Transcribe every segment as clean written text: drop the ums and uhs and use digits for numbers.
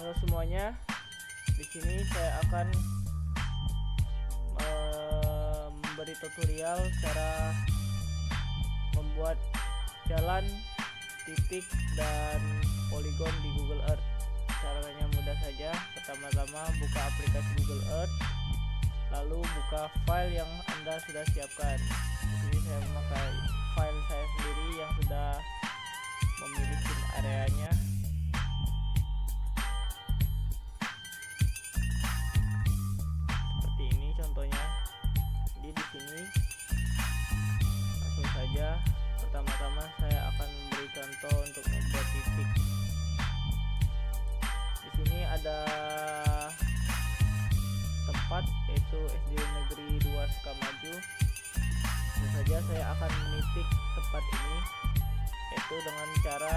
Halo semuanya, di sini saya akan memberi tutorial cara membuat jalan, titik, dan poligon di Google Earth. Caranya mudah saja. Pertama-tama buka aplikasi Google Earth, lalu buka file yang Anda sudah siapkan. Di sini saya memakai file saya sendiri yang sudah memiliki areanya. Seperti ini contohnya. Jadi di sini langsung saja. Pertama-tama saya akan memberi contoh untuk membuat titik. Di sini ada tempat yaitu SD Negeri 2 Sukamaju. Tentu saja saya akan menitik tempat ini yaitu dengan cara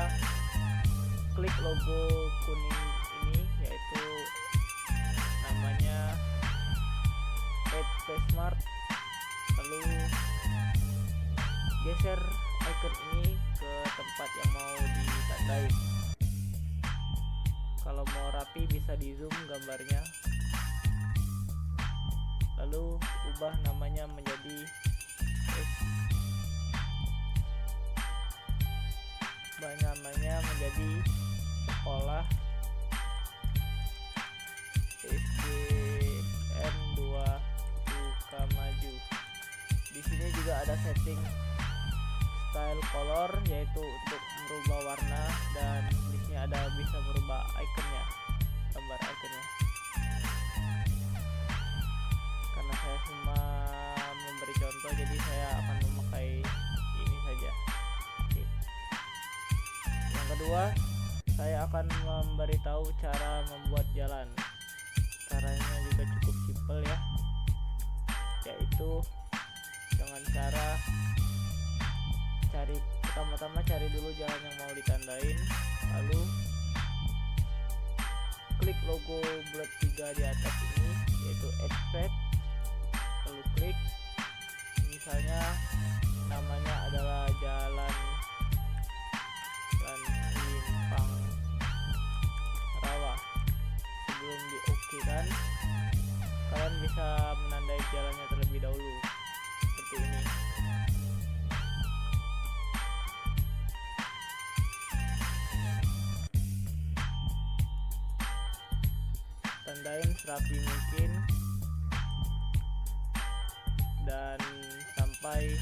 klik logo kuning ini, yaitu namanya Smart, lalu geser icon ini ke tempat yang mau ditandai. Kalau mau rapi bisa di zoom gambarnya, lalu ubah namanya menjadi sekolah SDN 2 Sukamaju. Di sini juga ada setting style color, yaitu untuk merubah warna, dan di sini ada bisa merubah ikonnya, gambar ikonnya. Karena saya cuma memberi contoh, jadi saya akan memakai ini saja. Oke. Yang kedua, saya akan memberitahu cara membuat jalan. Caranya juga cukup simpel ya, yaitu dengan cara pertama-tama cari dulu jalan yang mau ditandain, lalu klik logo bulat 3 di atas ini, yaitu add path, lalu klik, misalnya namanya adalah jalan Simpang Rawa. Sebelum di OK kan, kalian bisa menandai jalannya terlebih dahulu seperti ini. Tandain serapi mungkin dan sampai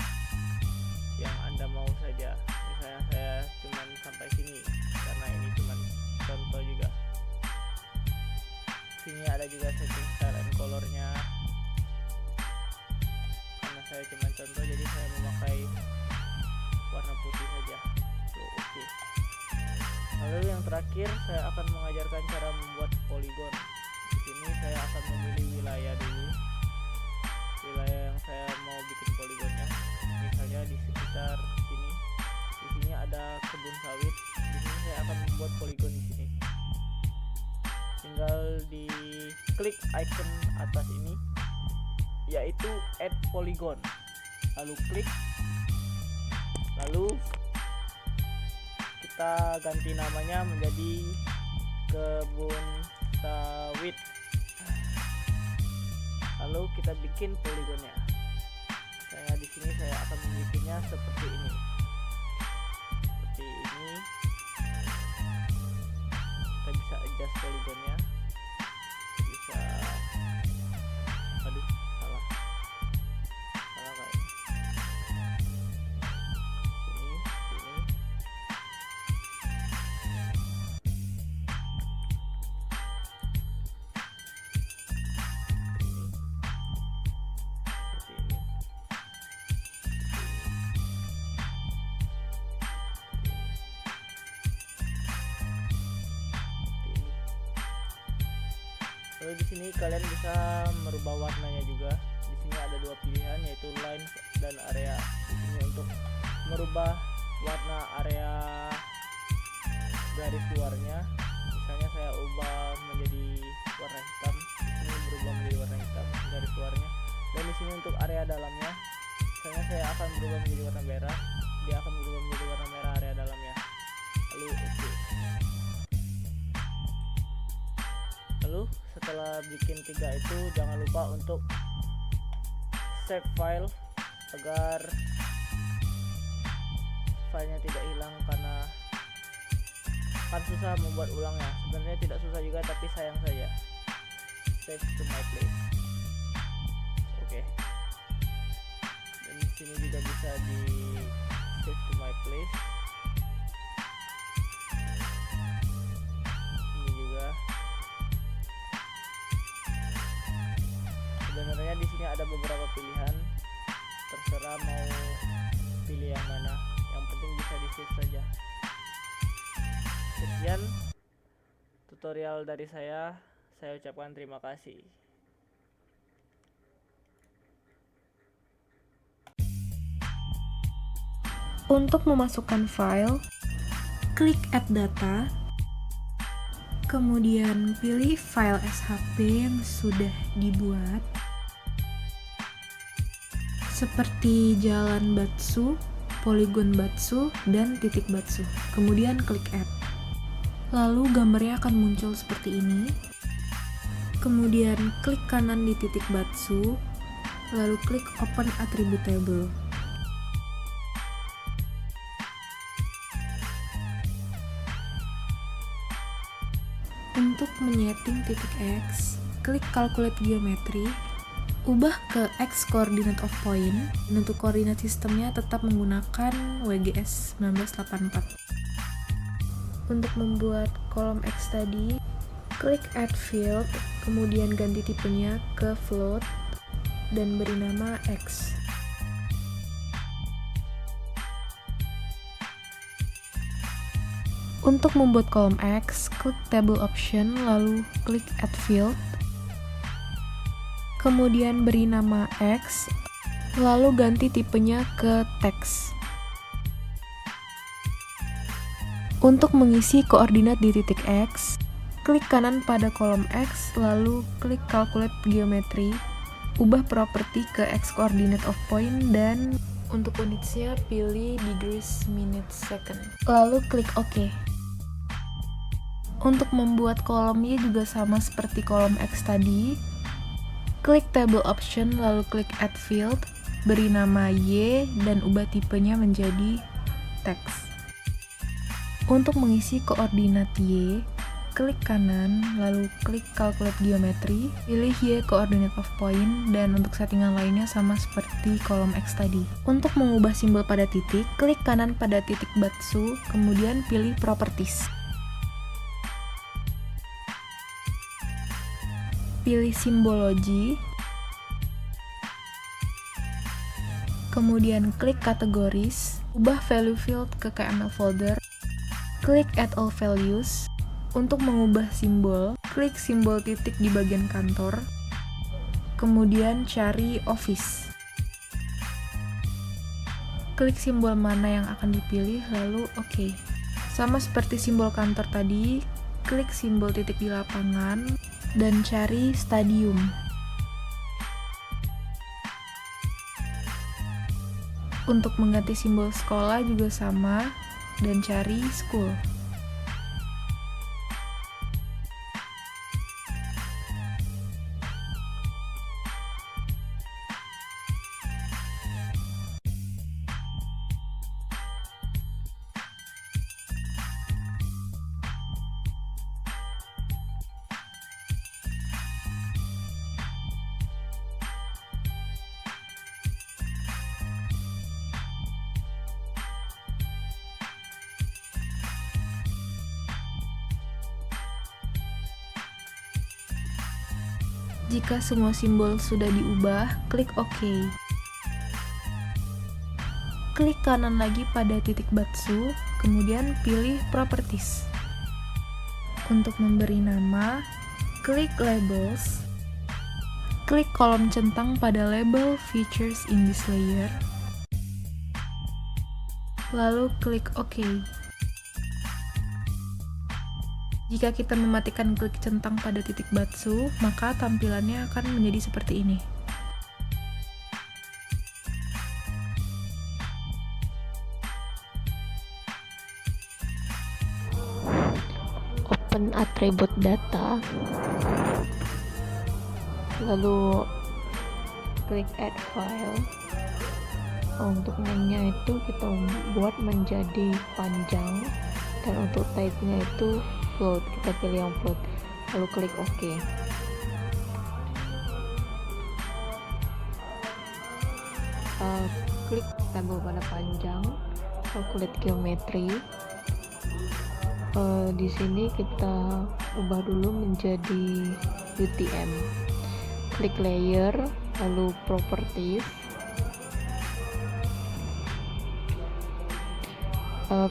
yang Anda mau saja. Misalnya saya cuman sampai sini karena ini cuman contoh juga. Sini ada juga setting style and colornya. Karena saya cuman contoh, jadi saya memakai warna putih saja. Oke. Lalu yang terakhir saya akan mengajarkan cara membuat poligon. Di sini saya akan memilih wilayah dulu, wilayah yang saya mau bikin poligonnya. Misalnya di sekitar sini. Di sini ada kebun sawit. Di sini saya akan membuat poligon di sini. Tinggal di klik icon atas ini, yaitu add polygon. Lalu klik. Lalu kita ganti namanya menjadi kebun sawit. Lalu kita bikin poligonnya. Di sini saya akan membuatnya seperti ini. Seperti ini. Kita bisa adjust poligonnya. Bisa. Aduh, salah kayaknya. Sini. Lalu di sini kalian bisa merubah warnanya juga. Di sini ada dua pilihan, yaitu line dan area. Di sini untuk merubah warna area garis luarnya, misalnya saya ubah menjadi warna hitam. Di sini berubah menjadi warna hitam garis luarnya. Dan di sini untuk area dalamnya, misalnya saya akan berubah menjadi warna merah, dia akan berubah menjadi warna merah area dalamnya. Lalu oke. Lalu setelah bikin 3 itu jangan lupa untuk save file agar filenya tidak hilang, karena akan susah membuat ulangnya. Sebenarnya tidak susah juga, tapi sayang saja. Save to my place. Oke. Dan di sini juga bisa di save to my place. Ini juga. Sebenarnya di sini ada beberapa pilihan, terserah mau pilih yang mana. Yang penting bisa di save saja. Sekian tutorial dari saya ucapkan terima kasih. Untuk memasukkan file, klik Add Data, kemudian pilih file SHP yang sudah dibuat, seperti jalan Batsu, poligon Batsu, dan titik Batsu. Kemudian klik Add. Lalu gambarnya akan muncul seperti ini. Kemudian klik kanan di titik Batsu, lalu klik Open Attribute Table. Untuk menyeting titik X, klik Calculate Geometry, ubah ke X Coordinate of Point, dan untuk koordinat sistemnya tetap menggunakan WGS 1984. Untuk membuat kolom X tadi, klik Add Field, kemudian ganti tipenya ke Float, dan beri nama X. Untuk membuat kolom X, klik Table Option, lalu klik Add Field, kemudian beri nama X, lalu ganti tipenya ke Text. Untuk mengisi koordinat di titik X, klik kanan pada kolom X, lalu klik Calculate Geometry, ubah properti ke X Coordinate of Point, dan untuk unitsnya pilih degrees, minutes, second. Lalu klik OK. Untuk membuat kolom Y juga sama seperti kolom X tadi, klik Table Option, lalu klik Add Field, beri nama Y, dan ubah tipenya menjadi Text. Untuk mengisi koordinat Y, klik kanan, lalu klik Calculate Geometry, pilih Y Coordinate of Point, dan untuk settingan lainnya sama seperti kolom X tadi. Untuk mengubah simbol pada titik, klik kanan pada titik Batsu, kemudian pilih Properties. Pilih Symbology, kemudian klik Categories, ubah Value Field ke KML Folder, klik Add All Values. Untuk mengubah simbol, klik simbol titik di bagian kantor, kemudian cari Office. Klik simbol mana yang akan dipilih, lalu OK. Sama seperti simbol kantor tadi, klik simbol titik di lapangan, dan cari Stadium. Untuk mengganti simbol sekolah juga sama, dan cari School. Jika semua simbol sudah diubah, klik OK. Klik kanan lagi pada titik Batsu, kemudian pilih Properties. Untuk memberi nama, klik Labels. Klik kolom centang pada label Features in this layer. Lalu klik OK. Jika kita mematikan klik centang pada titik Batsu, maka tampilannya akan menjadi seperti ini. Open Attribute Data, lalu klik add file. Untuk name-nya itu kita buat menjadi panjang, dan untuk type-nya itu float, kita pilih yang float, lalu klik OK. Klik tabel pada panjang, calculate geometry. Di sini kita ubah dulu menjadi UTM. Klik layer, lalu properties.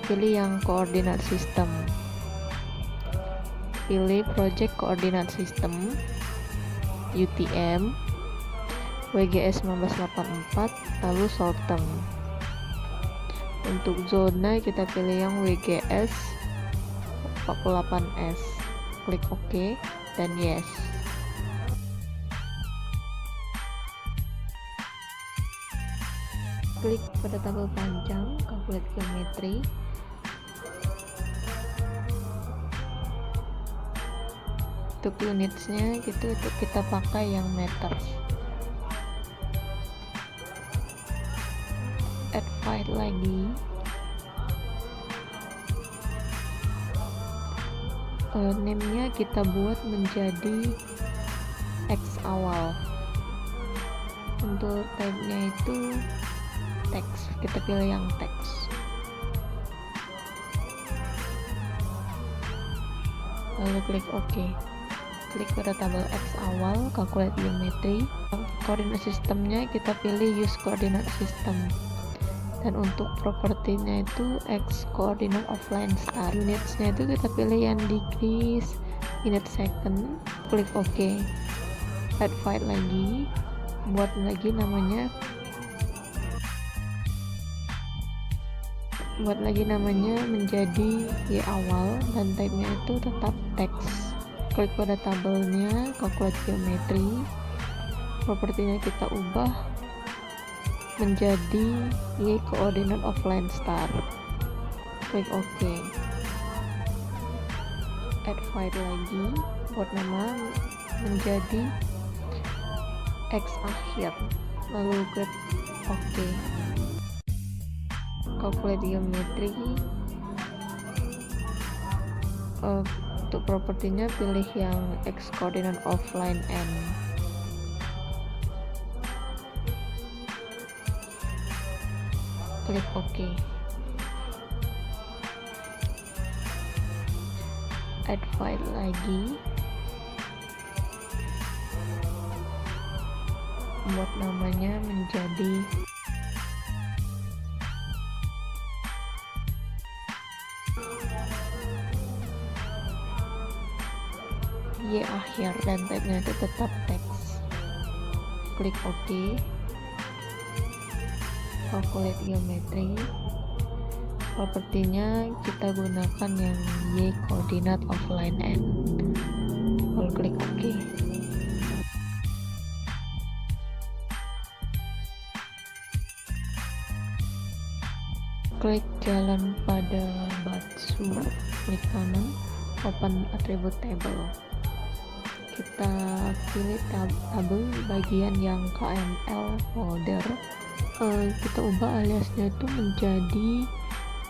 Pilih yang coordinate system. Pilih project coordinate system, UTM, WGS 1984, lalu short term. Untuk zona kita pilih yang WGS 48S. Klik OK dan yes. Klik pada tabel panjang, calculate geometry. Untuk unitsnya gitu, kita pakai yang meter. Add file lagi. Name-nya kita buat menjadi X awal. Untuk type-nya itu teks, kita pilih yang teks. Lalu klik OK. Klik pada tabel X awal, calculate geometry. Coordinate systemnya kita pilih use coordinate system. Dan untuk propertinya itu X coordinate of line start. Unitsnya itu kita pilih yang degrees, minute, second. Klik OK. Add file lagi, buat lagi namanya menjadi Y awal, dan type-nya itu tetap teks. Klik pada tabelnya, calculate geometry. Propertinya kita ubah menjadi Y coordinate of line start. Klik OK. Add file lagi, buat nama menjadi X akhir, lalu klik OK. Calculate geometry. Untuk propertinya pilih yang X coordinate of line N. Klik OK. Add file lagi, buat namanya menjadi Y akhir, dan type-nya itu tetap teks. Klik OK. Calculate geometry. Propertinya kita gunakan yang Y coordinate of line N. Lalu klik OK. Klik jalan pada Batsu, klik kanan, open attribute table. Kita pilih tabel bagian yang KML folder. Kita ubah aliasnya itu menjadi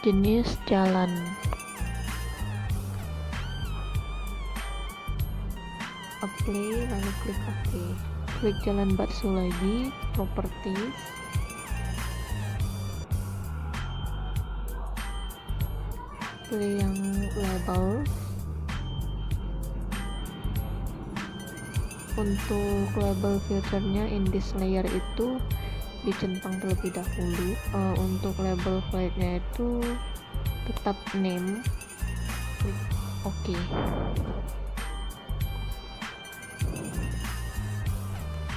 jenis jalan. Apply, lalu klik OK. Klik jalan Batsu lagi, properties. Pilih yang label. Untuk label filternya in this layer itu dicentang terlebih dahulu. Untuk label flightnya itu tetap name. Klik OK.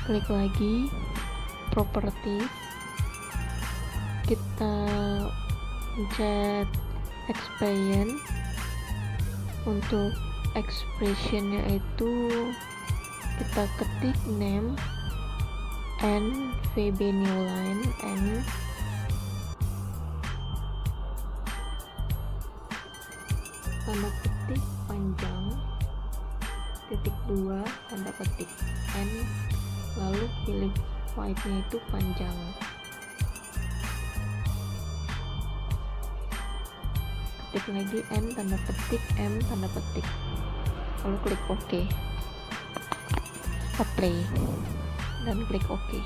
Klik lagi properties, kita pencet experience. Untuk expressionnya itu kita ketik name and VB new line and tanda ketik panjang, ketik 2 tanda petik N, lalu pilih file-nya itu panjang. Ketik lagi N tanda petik M tanda petik, lalu klik OK, apply, dan klik OK.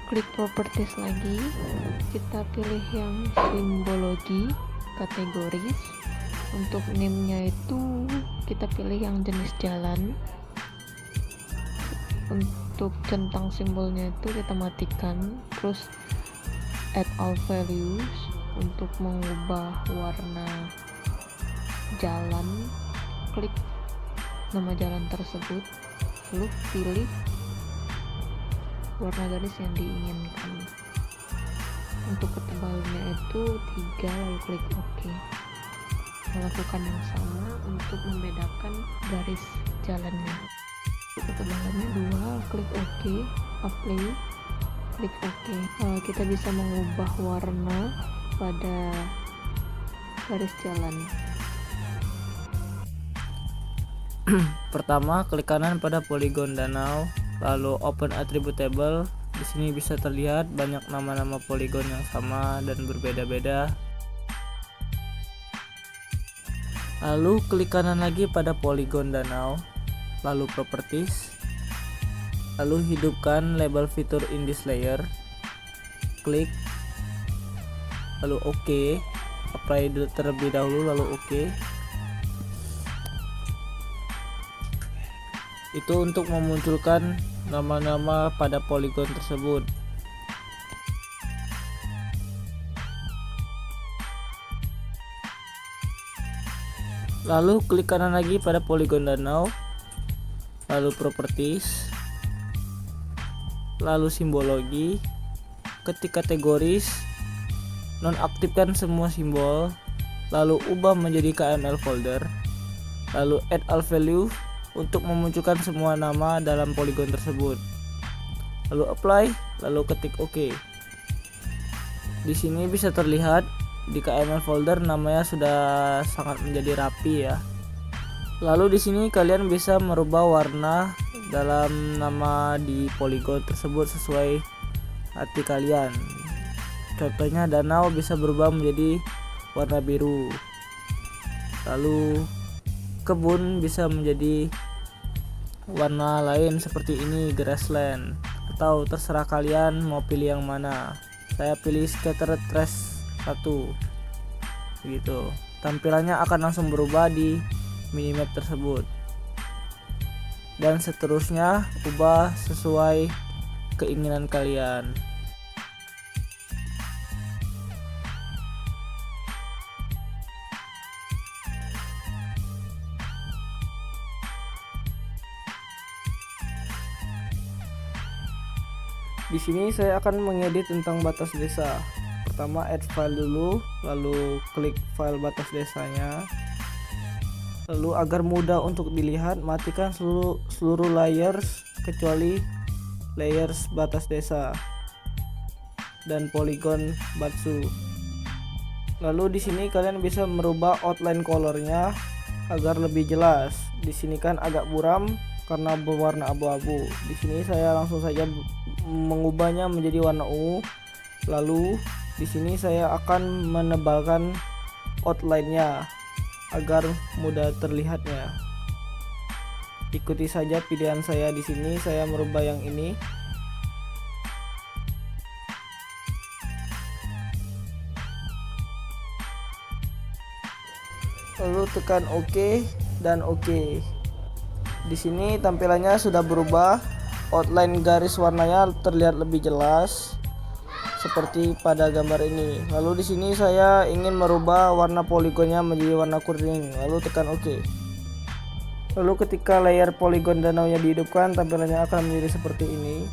Klik properties lagi, kita pilih yang simbologi, kategoris. Untuk name-nya itu kita pilih yang jenis jalan. Untuk centang simbolnya itu kita matikan. Terus add all values untuk mengubah warna jalan. Klik nama jalan tersebut, lalu pilih warna garis yang diinginkan. Untuk ketebalannya itu 3, lalu klik OK. Melakukan yang sama untuk membedakan garis jalannya. Ketebalannya 2, klik OK, apply, klik OK. Kita bisa mengubah warna pada garis jalan. Pertama, klik kanan pada poligon danau, lalu open attribute table. Di sini bisa terlihat banyak nama-nama poligon yang sama dan berbeda-beda. Lalu klik kanan lagi pada poligon danau, lalu properties, lalu hidupkan label fitur in this layer, klik, lalu OK, apply terlebih dahulu, lalu OK. Itu untuk memunculkan nama-nama pada poligon tersebut. Lalu klik kanan lagi pada poligon danau, lalu properties, lalu simbologi, ketik kategoris, nonaktifkan semua simbol, lalu ubah menjadi KML folder, lalu add all value untuk memunculkan semua nama dalam poligon tersebut, lalu apply, lalu ketik OK. Di sini bisa terlihat di KML folder namanya sudah sangat menjadi rapi ya. Lalu di sini kalian bisa merubah warna dalam nama di poligon tersebut sesuai hati kalian. Contohnya danau bisa berubah menjadi warna biru. Lalu kebun bisa menjadi warna lain seperti ini, grassland, atau terserah kalian mau pilih yang mana. Saya pilih scattered trash 1 gitu. Tampilannya akan langsung berubah di minimap tersebut, dan seterusnya ubah sesuai keinginan kalian. Di sini saya akan mengedit tentang batas desa. Pertama add file dulu, lalu klik file batas desanya. Lalu agar mudah untuk dilihat, matikan seluruh layers kecuali layers batas desa dan poligon batsu. Lalu di sini kalian bisa merubah outline colornya agar lebih jelas. Di sini kan agak buram karena berwarna abu-abu. Di sini saya langsung saja mengubahnya menjadi warna ungu. Lalu di sini saya akan menebalkan outline-nya agar mudah terlihatnya. Ikuti saja pilihan saya. Di sini saya merubah yang ini. Lalu tekan OK dan OK. Di sini tampilannya sudah berubah. Outline garis warnanya terlihat lebih jelas seperti pada gambar ini. Lalu di sini saya ingin merubah warna poligonnya menjadi warna kuning. Lalu tekan OK. Lalu ketika layer poligon danaunya dihidupkan, tampilannya akan menjadi seperti ini.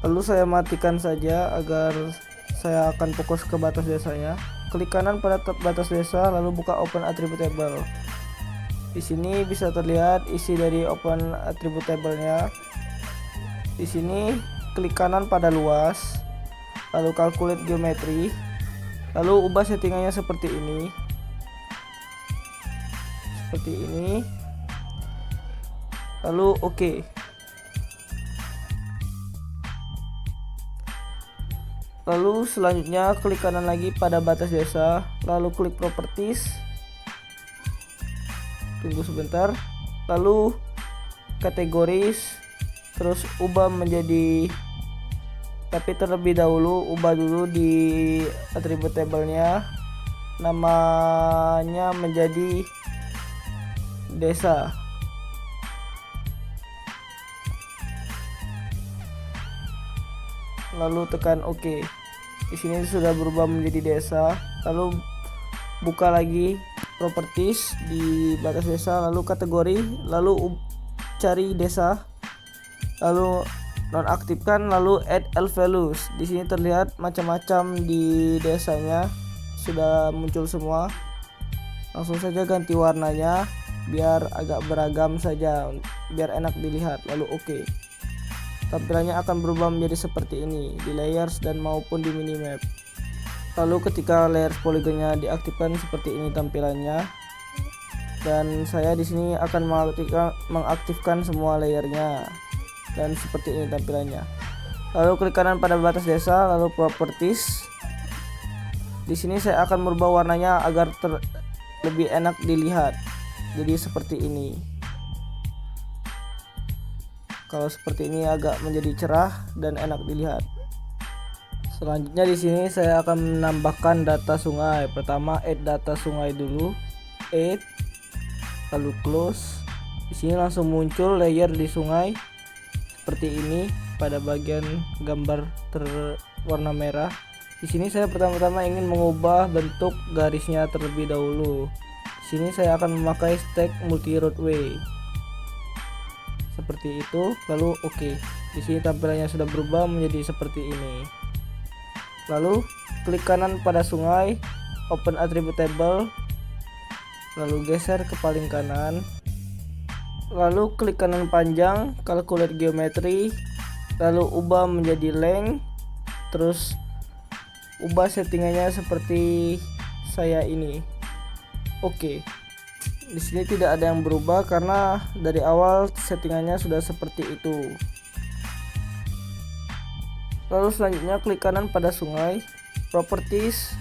Lalu saya matikan saja agar saya akan fokus ke batas desanya. Klik kanan pada batas desa, lalu buka open attribute table. Di sini bisa terlihat isi dari open attribute table-nya. Di sini klik kanan pada luas, lalu calculate geometry, lalu ubah settingannya seperti ini, lalu oke. Lalu selanjutnya klik kanan lagi pada batas desa, lalu klik properties, tunggu sebentar, lalu kategoris, terus ubah menjadi, tapi terlebih dahulu ubah dulu di atribut tabelnya, namanya menjadi desa. Lalu tekan OK. Di sini sudah berubah menjadi desa. Lalu buka lagi properties di batas desa, lalu kategori, lalu cari desa, lalu nonaktifkan, lalu add all values. Di sini terlihat macam-macam di desanya sudah muncul semua. Langsung saja ganti warnanya biar agak beragam saja, biar enak dilihat. Lalu OK. Tampilannya akan berubah menjadi seperti ini di layers dan maupun di minimap. Lalu ketika layers poligonnya diaktifkan seperti ini tampilannya. Dan saya di sini akan mengaktifkan semua layernya dan seperti ini tampilannya. Lalu klik kanan pada batas desa, lalu properties. Di sini saya akan merubah warnanya agar lebih enak dilihat. Jadi seperti ini. Kalau seperti ini agak menjadi cerah dan enak dilihat. Selanjutnya di sini saya akan menambahkan data sungai. Pertama add data sungai dulu, add, lalu close. Di sini langsung muncul layer di sungai seperti ini pada bagian gambar warna merah. Di sini saya pertama-tama ingin mengubah bentuk garisnya terlebih dahulu. Di sini saya akan memakai stack multi roadway. Seperti itu, lalu oke. Di sini tampilannya sudah berubah menjadi seperti ini. Lalu klik kanan pada sungai, open attribute table, lalu geser ke paling kanan, lalu klik kanan panjang, calculate geometry, lalu ubah menjadi length, terus ubah settingannya seperti saya ini. Oke. Di sini tidak ada yang berubah karena dari awal settingannya sudah seperti itu. Lalu selanjutnya klik kanan pada sungai, properties,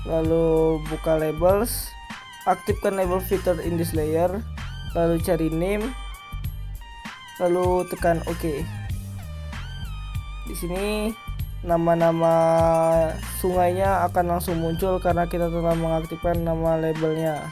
lalu buka labels, aktifkan label filter in this layer, lalu cari name, lalu tekan OK. Di sini nama-nama sungainya akan langsung muncul karena kita telah mengaktifkan nama labelnya.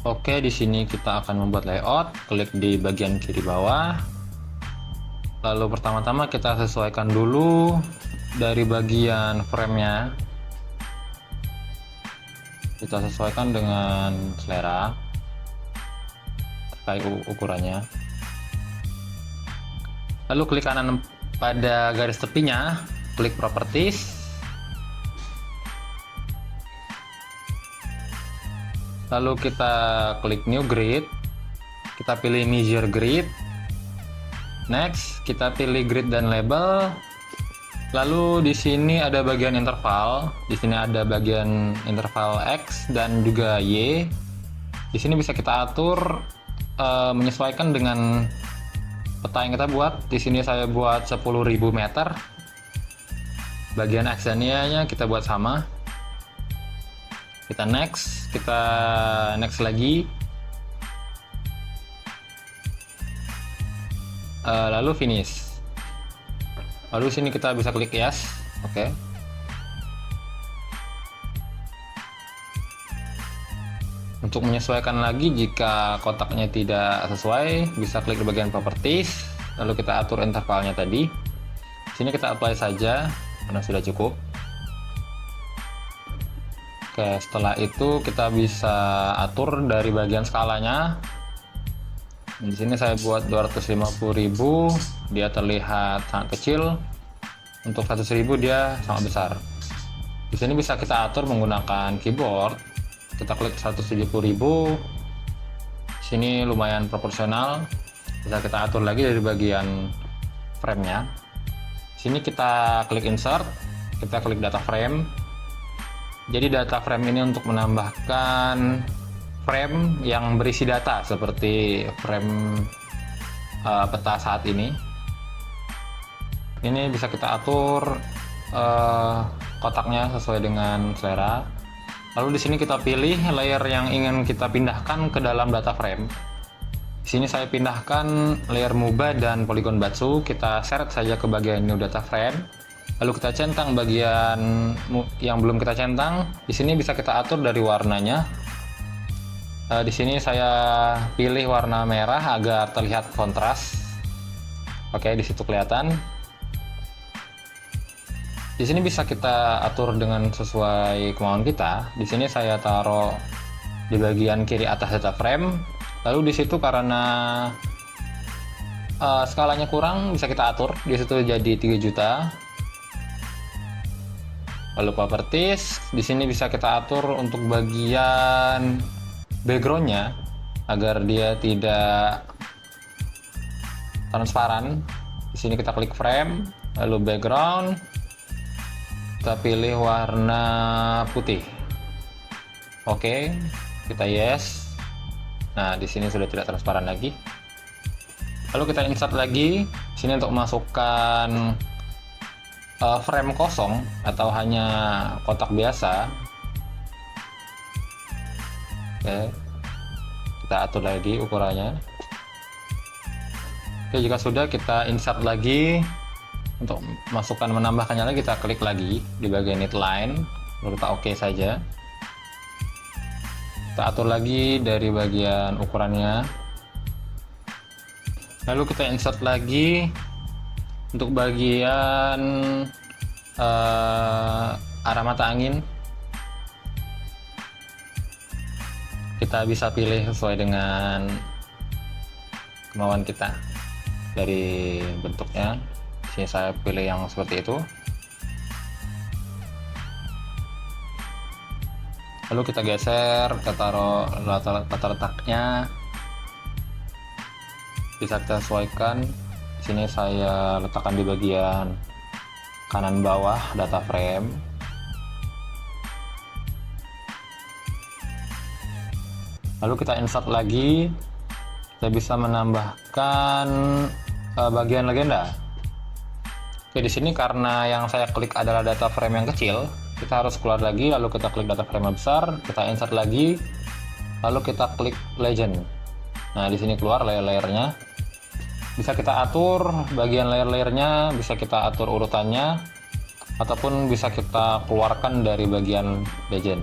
Oke, di sini kita akan membuat layout. Klik di bagian kiri bawah. Lalu pertama-tama kita sesuaikan dulu dari bagian frame-nya. Kita sesuaikan dengan selera terkait ukurannya. Lalu klik kanan pada garis tepinya, klik properties. Lalu kita klik new grid, kita pilih measure grid. Next, kita pilih grid dan label. Lalu di sini ada bagian interval. Di sini ada bagian interval X dan juga Y. Di sini bisa kita atur menyesuaikan dengan peta yang kita buat. Di sini saya buat 10.000 meter. Bagian X dan Y-nya kita buat sama. Kita next lagi. Lalu finish. Lalu sini kita bisa klik yes. Oke. Untuk menyesuaikan lagi jika kotaknya tidak sesuai, bisa klik di bagian properties. Lalu kita atur intervalnya tadi. Sini kita apply saja karena sudah cukup. Oke, setelah itu kita bisa atur dari bagian skalanya. Di sini saya buat 250.000, dia terlihat sangat kecil. Untuk 100.000 dia sangat besar. Di sini bisa kita atur menggunakan keyboard. Kita klik 170.000. Sini lumayan proporsional. Bisa kita atur lagi dari bagian frame-nya. Sini kita klik insert, kita klik data frame. Jadi data frame ini untuk menambahkan frame yang berisi data seperti frame peta saat ini. Ini bisa kita atur kotaknya sesuai dengan selera. Lalu di sini kita pilih layer yang ingin kita pindahkan ke dalam data frame. Di sini saya pindahkan layer Muba dan Polygon Batsu. Kita seret saja ke bagian new data frame. Lalu kita centang bagian yang belum kita centang. Di sini bisa kita atur dari warnanya. Di sini saya pilih warna merah agar terlihat kontras. Oke, di situ kelihatan. Di sini bisa kita atur dengan sesuai kemauan kita. Di sini saya taruh di bagian kiri atas data frame. Lalu di situ karena skalanya kurang, bisa kita atur. Di situ jadi 3 juta. Lalu properties, di sini bisa kita atur untuk bagian backgroundnya agar dia tidak transparan. Di sini kita klik frame, lalu background, kita pilih warna putih. Oke, kita yes. Nah, di sini sudah tidak transparan lagi. Lalu kita insert lagi. Di sini untuk masukkan frame kosong atau hanya kotak biasa. Oke, kita atur lagi ukurannya. Oke, jika sudah kita insert lagi. Untuk masukkan menambahkannya lagi kita klik lagi di bagian knit line, lalu kita oke saja. Kita atur lagi dari bagian ukurannya. Lalu kita insert lagi. Untuk bagian arah mata angin, kita bisa pilih sesuai dengan kemauan kita dari bentuknya. Di sini saya pilih yang seperti itu. Lalu kita geser, kita taruh tata letaknya. Bisa kita sesuaikan. Di sini saya letakkan di bagian kanan bawah data frame. Lalu kita insert lagi. Kita bisa menambahkan bagian legenda. Oke, di sini karena yang saya klik adalah data frame yang kecil, kita harus keluar lagi, lalu kita klik data frame yang besar, kita insert lagi, lalu kita klik legend. Nah, di sini keluar layer-layernya. Bisa kita atur bagian layer-layernya, bisa kita atur urutannya, ataupun bisa kita keluarkan dari bagian legend.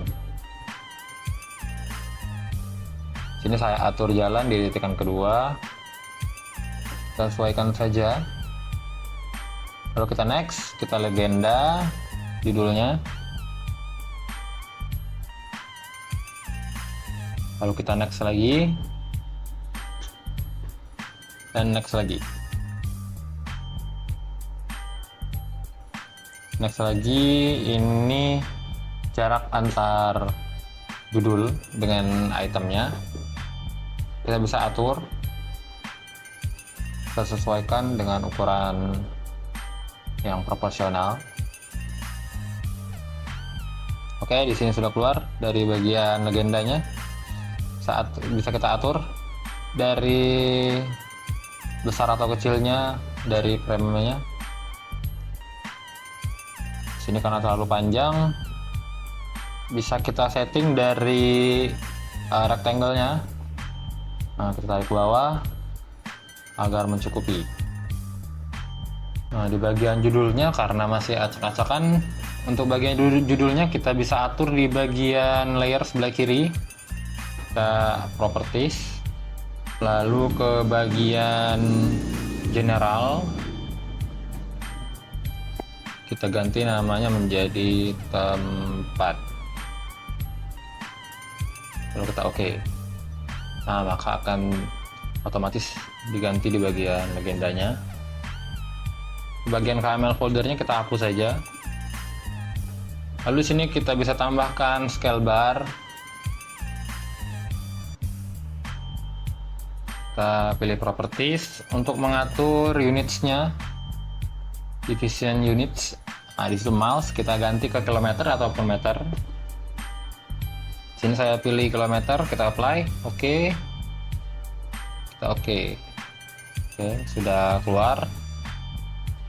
Sini saya atur jalan di titikan kedua. Kita sesuaikan saja. Lalu kita next, kita legenda judulnya. Lalu kita next lagi. Dan next lagi. Next lagi, ini jarak antar judul dengan itemnya kita bisa atur, kita sesuaikan dengan ukuran yang proporsional. Oke, di sini sudah keluar dari bagian legendanya. Saat bisa kita atur dari besar atau kecilnya dari frame-nya. Sini karena terlalu panjang, bisa kita setting dari rectangle-nya. Nah, kita tarik ke bawah agar mencukupi. Nah, di bagian judulnya karena masih acak-acakan, untuk bagian judulnya kita bisa atur di bagian layer sebelah kiri. Kita properties, lalu ke bagian general, kita ganti namanya menjadi tempat, lalu kita oke. Nah, maka akan otomatis diganti di bagian legendanya. Bagian KML foldernya kita hapus saja. Lalu di sini kita bisa tambahkan scale bar. Kita pilih properties untuk mengatur unitsnya, division units. Nah, di situ mouse kita ganti ke kilometer ataupun meter. Sini saya pilih kilometer, kita apply, oke. Kita oke. Oke, sudah keluar.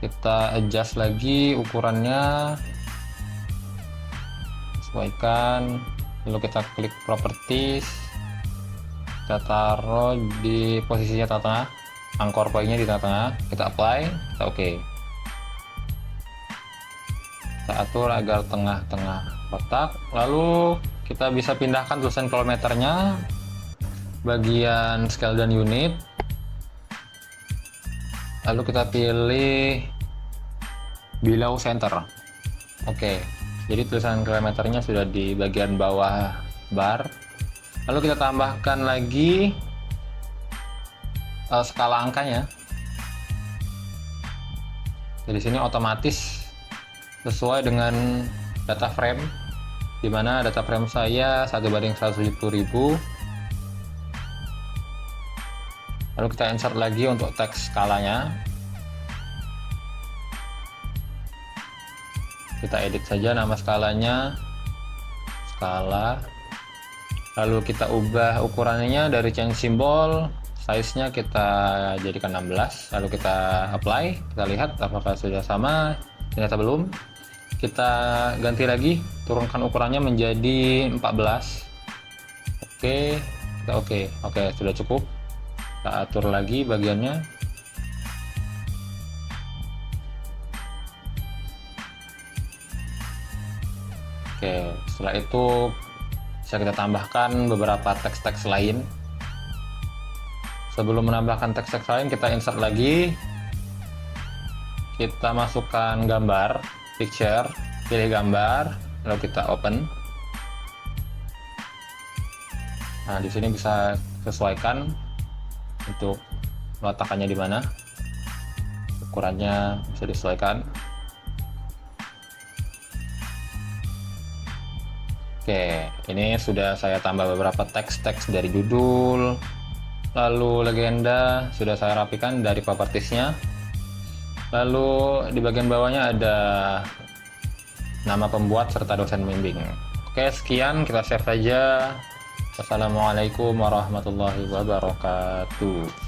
Kita adjust lagi ukurannya, sesuaikan. Lalu kita klik properties, kita taruh di posisinya tengah-tengah, anchor point-nya di tengah-tengah. Kita apply, kita oke. Kita atur agar tengah-tengah kotak. Lalu kita bisa pindahkan tulisan kilometernya bagian scale dan unit. Lalu kita pilih below center. Oke, jadi tulisan kilometernya sudah di bagian bawah bar. Lalu kita tambahkan lagi skala angkanya. Jadi sini otomatis sesuai dengan data frame, di mana data frame saya 1:170.000. Lalu kita insert lagi untuk teks skalanya. Kita edit saja nama skalanya, skala. Lalu kita ubah ukurannya dari change symbol, size-nya kita jadikan 16. Lalu kita apply, kita lihat apakah sudah sama. Ternyata belum. Kita ganti lagi, turunkan ukurannya menjadi 14. Oke, kita oke. Oke, sudah cukup. Kita atur lagi bagiannya. Oke, setelah itu bisa kita tambahkan beberapa teks-teks lain. Sebelum menambahkan teks-teks lain, kita insert lagi. Kita masukkan gambar, picture, pilih gambar, lalu kita open. Nah, di sini bisa sesuaikan untuk meletakkannya di mana, ukurannya bisa disesuaikan. Oke, ini sudah saya tambah beberapa teks-teks dari judul, lalu legenda sudah saya rapikan dari propertiesnya. Lalu di bagian bawahnya ada nama pembuat serta dosen membimbing. Oke, sekian, kita save saja. Wassalamualaikum warahmatullahi wabarakatuh.